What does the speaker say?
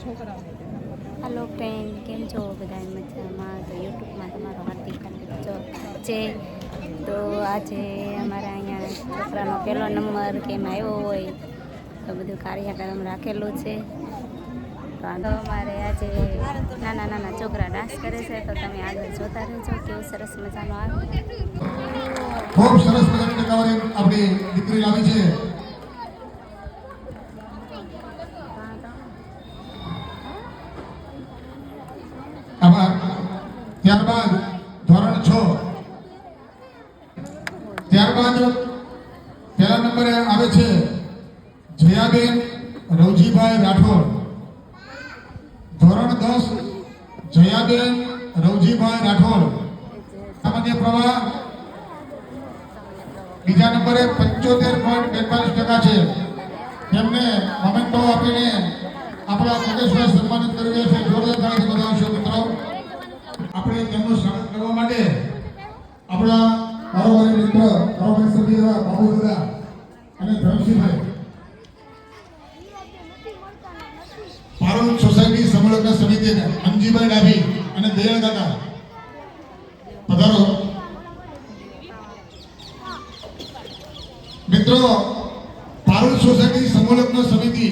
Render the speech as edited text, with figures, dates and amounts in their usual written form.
Hello friend केम छो बधाय मजामां। तो YouTube में तमारो हार्दिक છે તો આજે અમારા અહીંયા છોકરાનો પહેલો નંબર કેમ આવ્યો હોય તો બધું કાર્યક્રમ રાખેલું છે। તો અમારે આજે નાના નાના છોકરા ડાન્સ કરે છે તો તમે આગળ જોતા રહેજો કેવું સરસ મજાનો આવે। ખૂબ સરસ મજાની ટકાવારી આપણી દીકરી લાવી છે। આભાર। ત્યારબાદ ધોરણ 6 ત્યારબાદ પહેલા નંબરે આવે છે જયાબેન રવજીભાઈ રાઠોડ। ધોરણ 10 જયાબેન રવજીભાઈ રાઠોડ સામાન્ય પ્રવાહ બીજા નંબરે 75.42% છે। તેમને મોમેન્ટો આપીને આપણા પ્રદેશમાં સન્માનિત કરી રહ્યા છે। જોરદાર તાળીથી વધાવશો મિત્રો। આપણે તેમનું સ્વાગત કરવા માટે આપણા કારોબારી મિત્ર કારોબારી સભ્ય બાબુ દાદા અને ધરમસિંહભાઈ પારુલ સોસાયટી સમૂહલગ્ન સમિતિ અંજીભાઈ ડાભી અને દયાળ કાકા પધારો। મિત્રો પારુલ સોસાયટી સમૂહલગ્ન સમિતિ